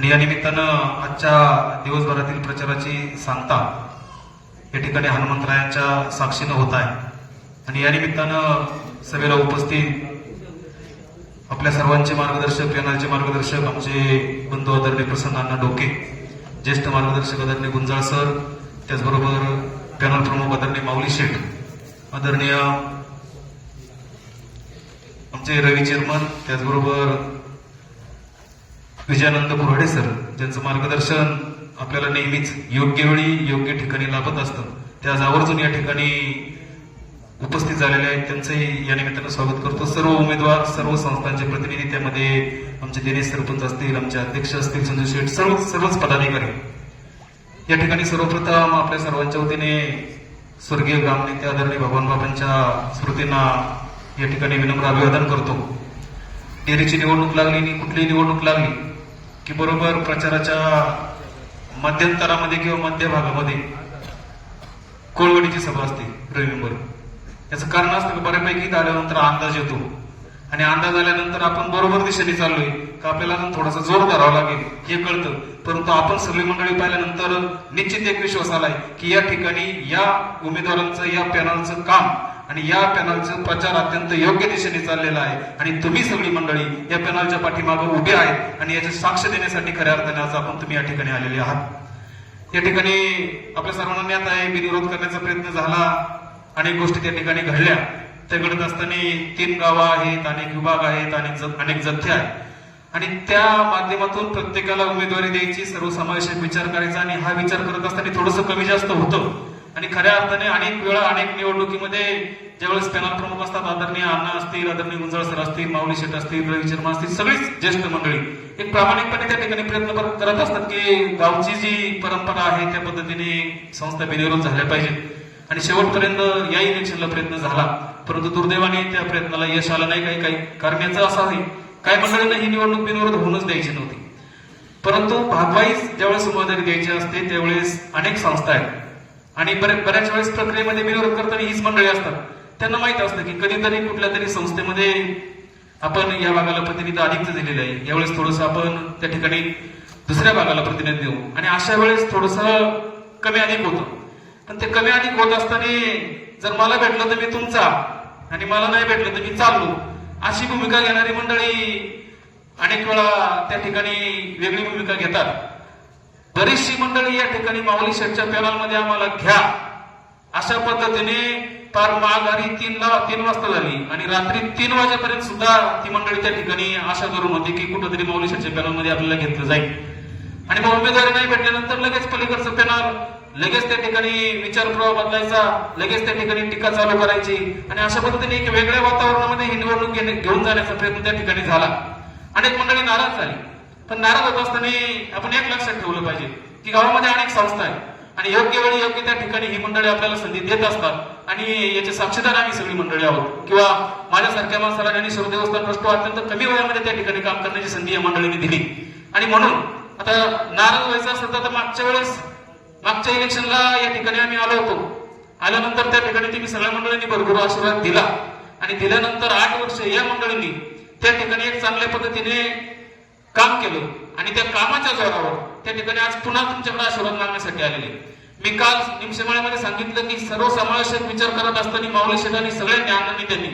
आणि या निमित्तानं आजच्या दिवसभरातील प्रचाराची सांगता या ठिकाणी हनुमंतरायांच्या साक्षीनं होत आहे. आणि या निमित्तानं सभेला उपस्थित आपल्या सर्वांचे मार्गदर्शक, पॅनलचे मार्गदर्शक आमचे बंधू आदरणीय प्रसन्न अण्णा डोके, ज्येष्ठ मार्गदर्शक आदरणीय गुंजाळ सर, त्याचबरोबर पॅनल प्रमुख आदरणीय माऊली शेठ, आदरणीय आमचे रवी चेअरमन, त्याचबरोबर विजयानंद कुऱ्हाडे सर, ज्यांचं मार्गदर्शन आपल्याला नेहमीच योग्य वेळी योग्य ठिकाणी लाभत असतं, ते आज आवर्जून या ठिकाणी उपस्थित झालेले आहेत. त्यांचंही या निमित्तानं स्वागत करतो. सर्व उमेदवार, सर्व संस्थांचे प्रतिनिधी, त्यामध्ये आमचे दिनेश सरपंच असतील, आमचे अध्यक्ष असतील संजय शेठ, सर्वच पदाधिकारी या ठिकाणी. सर्वप्रथम आपल्या सर्वांच्या वतीने स्वर्गीय ग्रामनेते आदरणीय भगवान बाबांच्या स्मृतींना या ठिकाणी विनम्र अभिवादन करतो. डेअरीची निवडणूक लागली आणि कुठलीही निवडणूक लागली की बरोबर प्रचाराच्या मध्यंतरामध्ये किंवा मध्य भागामध्ये कोळवडीची सभा असते रविवार. याचं कारण असतं की बऱ्यापैकी आल्यानंतर अंदाज येतो आणि अंदाज आल्यानंतर आपण बरोबर दिशेने चाललोय का आपल्याला थोडासा जोर धरावा लागेल हे कळतं. परंतु आपण सगळी मंडळी पाहिल्यानंतर निश्चित एक विश्वास आलाय की या ठिकाणी या उमेदवारांचं, या पॅनलचं काम आणि या पॅनलचं प्रचार अत्यंत योग्य दिशेने चाललेला आहे. आणि तुम्ही सगळी मंडळी या पॅनलच्या पाठीमागे उभे आहेत आणि याची साक्ष देण्यासाठी खऱ्या अर्थाने आज आपण तुम्ही या ठिकाणी आलेले आहात. या ठिकाणी आपल्या सर्वांना ज्ञात आहे, बिनविरोध करण्याचा प्रयत्न झाला, अनेक गोष्टी त्या ठिकाणी घडल्या. त्या घडत असताना 3 गावं आहेत, अनेक विभाग आहेत, अनेक जथ्थे आहेत आणि त्या माध्यमातून प्रत्येकाला उमेदवारी द्यायची, सर्वसमावेशक विचार करायचा. आणि हा विचार करत असताना थोडंसं कमी जास्त होतं आणि खऱ्या अर्थाने अनेक वेळा अनेक निवडणुकीमध्ये ज्यावेळेस पॅनल प्रमुख असतात, आदरणीय अण्णा असतील, आदरणीय गुंजाळ सर असतील, माऊली शेठ असतील, रवी चेअरमन असतील, सगळीच ज्येष्ठ मंडळी एक प्रामाणिकपणे त्या ठिकाणी प्रयत्न करत असतात की गावची जी परंपरा आहे त्या पद्धतीने संस्था बिनविरोध झाल्या पाहिजेत. आणि शेवटपर्यंत या इलेक्शनला प्रयत्न झाला, परंतु दुर्दैवाने त्या प्रयत्नाला यश आलं नाही. काही कारण याचं असं आहे, काही मंडळींना ही निवडणूक बिनविरोध होऊनच द्यायची नव्हती. परंतु भागवाईज ज्यावेळेस उमेदवारी द्यायची असते त्यावेळेस अनेक संस्था आहेत आणि बऱ्याच वेळेस प्रक्रियेमध्ये बिनविरोध करताना हीच मंडळी असतात. त्यांना माहित असतं की कधीतरी कुठल्या तरी संस्थेमध्ये आपण या भागाला प्रतिनिधी अधिकच दिलेलं आहे, यावेळेस थोडस आपण त्या ठिकाणी दुसऱ्या भागाला प्रतिनिधी देऊ आणि अशा वेळेस थोडस कमी अधिक होतं. पण ते कमी अधिक होत असताना जर मला भेटलं तर मी तुमचा आणि मला नाही भेटलं तर मी चाललो, अशी भूमिका घेणारी मंडळी अनेक वेळा त्या ठिकाणी वेगळी भूमिका घेतात. बरीचशी मंडळी या ठिकाणी माऊली शेठच्या पॅनलमध्ये आम्हाला घ्या अशा पद्धतीने फार माघारी 3 वाजता झाली आणि रात्री 3 वाजेपर्यंत सुद्धा ती मंडळी त्या ठिकाणी आशा करून होती की कुठंतरी माऊली शेठच्या पॅनलमध्ये आपल्याला घेतलं जाईल. आणि मग उमेदवारी नाही भेटल्यानंतर लगेच पलीकडचं पॅनल, लगेच त्या ठिकाणी विचार प्रवाह बदलायचा, लगेच त्या ठिकाणी टीका चालू करायची आणि अशा पद्धतीने एक वेगळ्या वातावरणामध्ये ही निवडणूक घेऊन जाण्याचा प्रयत्न त्या ठिकाणी झाला. अनेक मंडळी नाराज झाली. पण नाराज होत असताना आपण एक लक्षात ठेवलं पाहिजे की गावामध्ये अनेक संस्था आहेत आणि योग्य वेळी योग्य त्या ठिकाणी ही मंडळी आपल्याला संधी देत असतात आणि याचे साक्षीदार आम्ही सगळी मंडळी आहोत. किंवा माझ्यासारख्या माणसाला ज्ञानेश्वर देवस्थान ट्रस्ट अत्यंत कमी वयामध्ये त्या ठिकाणी काम करण्याची संधी या मंडळीने दिली. आणि म्हणून आता नाराज व्हायचं असतं तर मागच्या इलेक्शनला या ठिकाणी आम्ही आलो होतो. आल्यानंतर त्या ठिकाणी तुम्ही सगळ्या मंडळींनी भरपूर आशीर्वाद दिला आणि दिल्यानंतर 8 वर्ष या मंडळींनी त्या ठिकाणी एक चांगल्या पद्धतीने काम केलं आणि त्या कामाच्या जोरावर त्या ठिकाणी आज पुन्हा तुमच्याकडे आशीर्वाद मागण्यासाठी आलेले. मी काल निमशेमाळ्यामध्ये सांगितलं की सर्वसमावेशक विचार करत असताना माऊली शेठांनी सगळ्यांनी आनंदी त्यांनी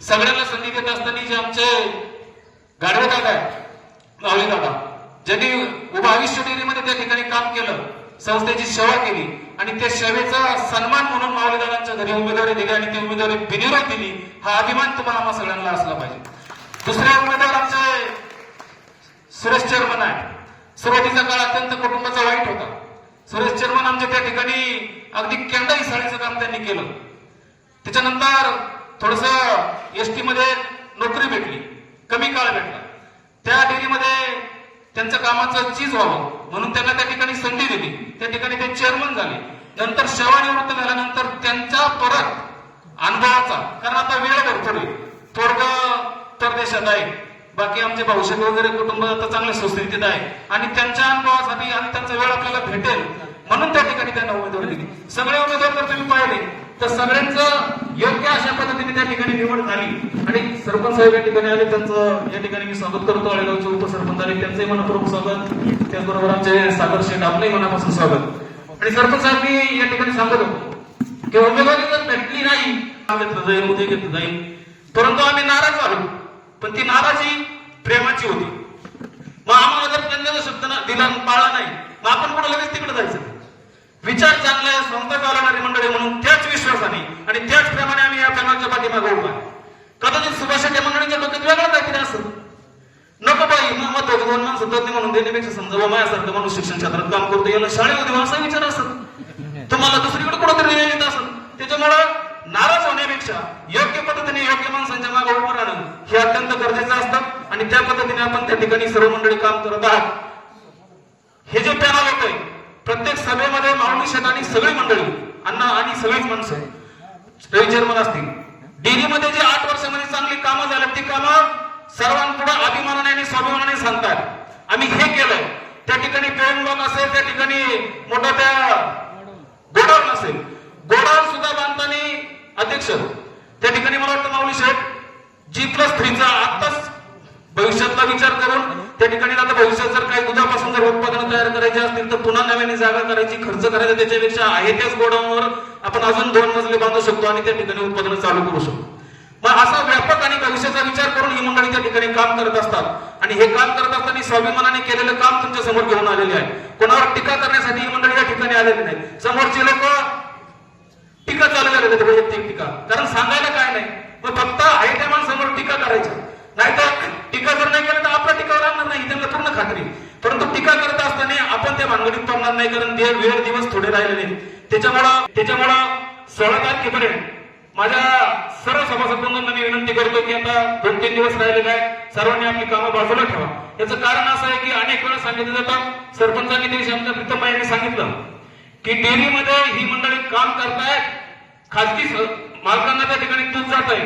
सगळ्यांना संधी देत असताना जे आमचे गाडवे दादा आहेत, माऊली दादा, ज्यांनी उभा आयुष्य डेअरीमध्ये त्या ठिकाणी काम केलं, संस्थेची सेवा केली आणि त्या सेवेचा सन्मान म्हणून माऊली दादांच्या घरी उमेदवारी दिली आणि ती उमेदवारी बिनविरोध दिली, हा अभिमान तुम्हाला आम्हा सगळ्यांना असला पाहिजे. दुसऱ्या उमेदवार आमचे सुरेश चेअरमन आहे. सुरुवातीचा काळ अत्यंत कुटुंबाचा वाईट होता. सुरेश चेअरमन आमच्या त्या ठिकाणी अगदी केंद्र साडीचं काम त्यांनी केलं. त्याच्यानंतर थोडस एसटी मध्ये नोकरी भेटली, कमी काळ भेटला. त्या डेअरीमध्ये त्यांच्या कामाचं चीज व्हावं म्हणून त्यांना त्या ठिकाणी संधी दिली. त्या ठिकाणी ते चेअरमन झाले. नंतर सेवानिवृत्त झाल्यानंतर त्यांच्या परत अनुभवाचा, कारण आता वेळ भरपूर आहे, पोरग परदेशात आहे, बाकी आमचे भाऊशेठ वगैरे कुटुंब आता चांगल्या सुस्थितीत आहे आणि त्यांच्या अनुभवासाठी आणि त्यांचा वेळ आपल्याला भेटेल म्हणून त्या ठिकाणी त्यांना उमेदवारी दिली. सगळे उमेदवार जर तुम्ही पाहिले तर सगळ्यांचं योग्य अशा पद्धतीने त्या ठिकाणी निवड झाली आणि सरपंच साहेब या ठिकाणी आले. त्यांचं या ठिकाणी मी स्वागत करतो. आळेगावचे उपसरपंच आले, त्यांचंही मनपूर्वक स्वागत. त्याचबरोबर आमचे सागर शेठ आपलंही मनापासून स्वागत. आणि सरपंच साहेब मी या ठिकाणी सांगत होतो की उमेदवारी जर भेटली नाही घेतलं जाईल, उद्या घेतलं जाईल, परंतु आम्ही नाराज झालो. पण ती नाराजी प्रेमाची होती. मग आम्हाला जर त्यांनी शब्द दिला पाळला नाही, मग आपण कुठं लगेच तिकडे जायचं. विचार चांगला आहे, संस्था चालवणारी मंडळी म्हणून त्याच विश्वासाने आणि त्याच प्रमाणे आम्ही या पॅनलच्या पाठीमागे उभा. कदाचित सुभाषाच्या मंडळींच्या डोक्यात वेगळं काहीतरी असं नको बाई महत्वाचं 2 माणसं तज्ञ म्हणून देण्यापेक्षा समजा माझ्यासारखं माणूस शिक्षण क्षेत्रात काम करतो याला शाळेमध्ये असा विचार असत, तुम्हाला दुसरीकडे कुठंतरी येत असत. त्याच्यामुळं नाराज होण्यापेक्षा योग्य पद्धतीने योग्य माणसांच्या मागे उभं राहणं हे अत्यंत गरजेचं असतं आणि त्या पद्धतीने आपण त्या ठिकाणी सर्व मंडळी काम करत आहात. हे जे पॅनल होतंय प्रत्येक सभेमध्ये माऊली शेठ आणि सगळी मंडळी अण्णा आणि सगळीच माणसं रवी चेअरमन असतील. डेअरीमध्ये जे 8 वर्षामध्ये चांगली कामं झाली ती कामं सर्वांपुढे अभिमानाने आणि स्वाभिमानाने सांगतात. आम्ही हे केलंय. त्या ठिकाणी पेन ब्लॉक असेल, त्या ठिकाणी मोठा त्या गोडाऊन असेल, गोडाऊन सुद्धा बांधताना अध्यक्ष त्या ठिकाणी मला वाटतं माऊली शेठ G+3चा आत्ताच भविष्यातला विचार करून त्या ठिकाणी आता भविष्यात जर काही दुधापासून जर उत्पादनं तयार करायची असतील तर पुन्हा नव्याने जागा करायची, खर्च करायचा, त्याच्यापेक्षा आहे त्याच गोडाऊनवर आपण अजून 2 मजले बांधू शकतो आणि त्या ठिकाणी उत्पादनं चालू करू शकतो. मग असा व्यापक आणि भविष्याचा विचार करून ही मंडळी त्या ठिकाणी काम करत असतात आणि हे काम करत असताना स्वाभिमानाने केलेलं काम तुमच्या समोर घेऊन आलेले आहे. कोणावर टीका करण्यासाठी ही मंडळी या ठिकाणी आलेली नाही. समोरचे लोक टीका चालू झालेले आहेत, वैयक्तिक टीका, कारण सांगायला काय नाही, मग फक्त आहे त्या माणसांवर टीका करायची. नाहीतर टीका जर नाही केलं तर आपला टीका लागणार नाही त्यांना पूर्ण खात्री. परंतु टीका करत असताना आपण त्या भानगडीत पडणार नाही, कारण वेळ दिवस थोडे राहिलेले. त्याच्यामुळं 16 तारखेपर्यंत माझ्या सर्व सभासदांना मी विनंती करतो की आता 2-3 दिवस राहिलेले आहेत, सर्वांनी आपली कामं बाजूला ठेवा. याचं कारण असं आहे की अनेक वेळा सांगितलं जातं, सरपंचांनी दिवशी आमच्या प्रीतम यांनी सांगितलं की डेअरीमध्ये ही मंडळी काम करतायत, खाजगी मालकांना त्या ठिकाणी तूच जात आहे,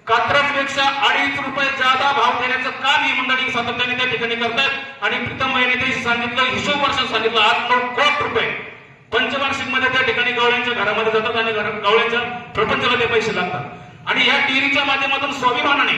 कात्रजपेक्षा 2.5 रुपये जादा भाव देण्याचं काम ही मंडळी सातत्याने त्या ठिकाणी करतायत. आणि प्रीतम यांनी दिवशी सांगितलं, हिशोब वर्षात सांगितलं, 8-9 कोटी रुपये पंचवार्षिक मध्ये त्या ठिकाणी गवळ्यांच्या घरामध्ये जातात आणि गवळ्यांच्या प्रपंचाला ते पैसे लागतात. आणि या डेअरीच्या माध्यमातून स्वाभिमानाने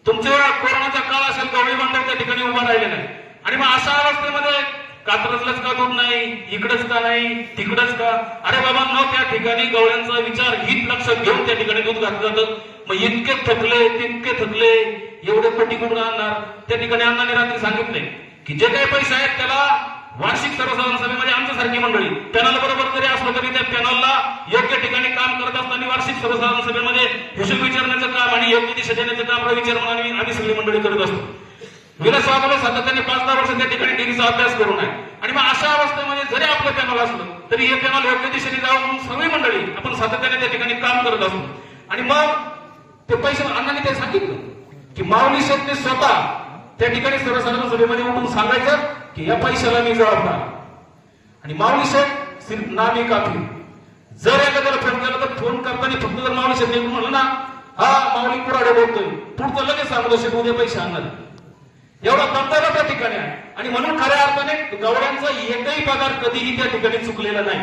तुमच्या कोरोनाचा काळ असेल, गवळी बांधव त्या ठिकाणी उभा राहिलेला आहे. आणि मग अशा अवस्थेमध्ये कात्रजलाच का दूध नाही, इकडच का नाही, तिकडच का, अरे बाबा न त्या ठिकाणी गवळ्यांचा विचार हित लक्षात घेऊन त्या ठिकाणी दूध घातलं जातं. मग इतके थकले तितके थकले, एवढे कोटी कुठून आणणार. त्या ठिकाणी अण्णांनी रात्री सांगितले की जे काही पैसे आहेत त्याला वार्षिक सर्वसाधारण सभेमध्ये आमच्यासारखी मंडळी पॅनल बरोबर जरी असलं तरी त्या पॅनलला योग्य ठिकाणी काम करत असताना वार्षिक सर्वसाधारण सभेमध्ये हिशोब विचारण्याचं काम आणि योग्य दिशा देण्याचं काम रवी चेअरमन आणि आम्ही सगळी मंडळी करत असतो. विलास साहेबांनी सातत्याने 5-10 वर्ष त्या ठिकाणी डेअरीचा अभ्यास करून आहे. आणि मग अशा अवस्थेमध्ये जरी आपलं पॅनल असलं तरी हे पॅनल योग्य दिशेने जावं म्हणून सगळी मंडळी आपण सातत्याने त्या ठिकाणी काम करत असतो. आणि मग ते पैसे अण्णांनी ते सांगितलं की माऊली शेठने स्वतः त्या ठिकाणी सर्वसाधारण सभेमध्ये उठून सांगायचं की या पैशाला मी जबाबदार. आणि माऊली शेठ नामी काफी. जर एखाद्याला फोन केला तर फोन करताना फक्त जर माऊली शेठ म्हणलं ना, हा माऊली कुराडे बोलतोय, पुढचं लगेच सांगतो शेठ उद्या पैसे आणणार, एवढा दमदार त्या ठिकाणी आहे. आणि म्हणून खऱ्या अर्थाने गवळ्यांचा एकही पगार कधीही त्या ठिकाणी चुकलेला नाही.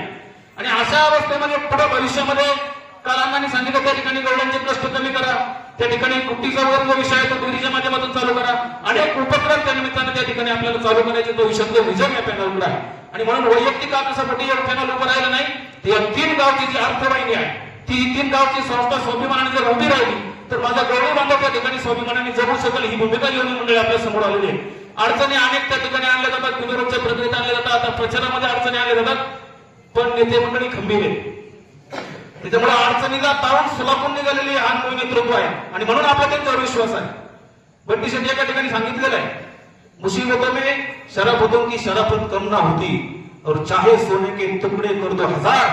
आणि अशा अवस्थेमध्ये पुढे भविष्यामध्ये काल अण्णांनी सांगितलं त्या ठिकाणी गवळ्यांचे कष्ट कमी करा, त्या ठिकाणी कुट्टीचा वर्ग विषय आहे तो डेअरीच्या माध्यमातून चालू करा, अनेक उपक्रम त्या निमित्तानं त्या ठिकाणी आपल्याला चालू करायचे तो विषयाचं विजन या पॅनलकडे आहे. आणि म्हणून वैयक्तिक आपल्यासाठी एक पॅनल उभं राहिलं नाही, ती 3 गावची जी अर्थवाहिनी आहे ती 3 गावची संस्था स्वाभिमानाने जर उभी राहिली तर माझा गौरव बांधव त्या ठिकाणी स्वाभिमानाने जगू शकेल. ही भूमिका घेऊन मंडळी आपल्या समोर आलेली आहे. अडचणी अनेक त्या ठिकाणी आणल्या जातात, विरोधच्या प्रक्रियेत आणल्या जातात, आता प्रचारामध्ये अडचणी आणल्या जातात, पण नेते मंडळी खंबीर आहे. त्याच्यामुळे अडचणीला तारून सुलापून निघालेली हा नेतृत्व आहे आणि म्हणून आपला त्यांच्यावर विश्वास आहे. बंटी शेट्टी एका ठिकाणी सांगितलेलं आहे, मुसीबतों में शराफतों की शराफत कम ना होती और चाहे सोने के तुकडे कर दो 1000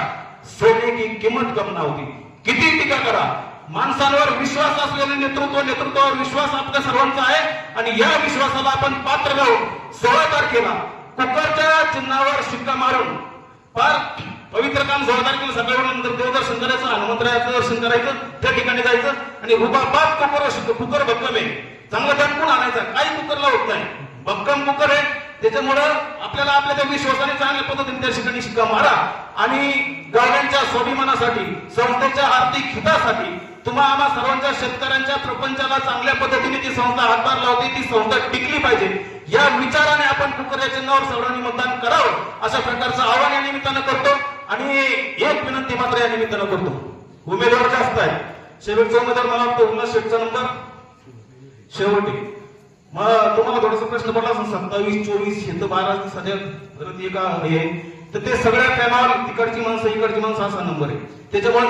सोने की किंमत कम ना होती. किती टीका करा, माणसांवर विश्वास असलेले नेतृत्वावर विश्वास आपल्या सर्वांचा आहे आणि या विश्वासाला आपण पात्र राहून 16 तारखेला कुकरच्या चिन्हावर शिक्का मारून फार पवित्र काम 16 तारखेला सकाळी देवदर्शन करायचं, हनुमंतरायाचं दर्शन करायचं, त्या ठिकाणी जायचं आणि रुबाबात कुकर भक्कम आहे, चांगलं दणकून आणायचं. काही कुकरला होत नाही, भक्कम कुकर आहे. त्याच्यामुळं आपल्याला आपल्या त्या विश्वासाने चांगल्या पद्धतीने त्या ठिकाणी शिक्का मारा आणि गावड्यांच्या स्वाभिमानासाठी, संस्थेच्या आर्थिक हितासाठी, तुम्हा आम्हा सर्वांच्या शेतकऱ्यांच्या प्रपंचाला चांगल्या पद्धतीने ती संस्था हातभार लावते, ती संस्था टिकली पाहिजे या विचाराने आपण कुकर या चिन्हावर सर्वांनी मतदान करावं अशा प्रकारचं आवाहन या निमित्तानं करतो. आणि एक विनंती मात्र या निमित्तानं करतो, उमेदवार जास्त आहेत. शेवटचा उमेदवार मला वाटतं उल्हास शेठचा नंबर शेवटी. मग तुम्हाला थोडासा प्रश्न पडला असेल 27, 24 हे तर 12 दिवसाच्या परत एका हे तर ते सगळ्या पॅनल तिकडची माणसं इकडची माणसं असा नंबर आहे, त्याच्यामुळे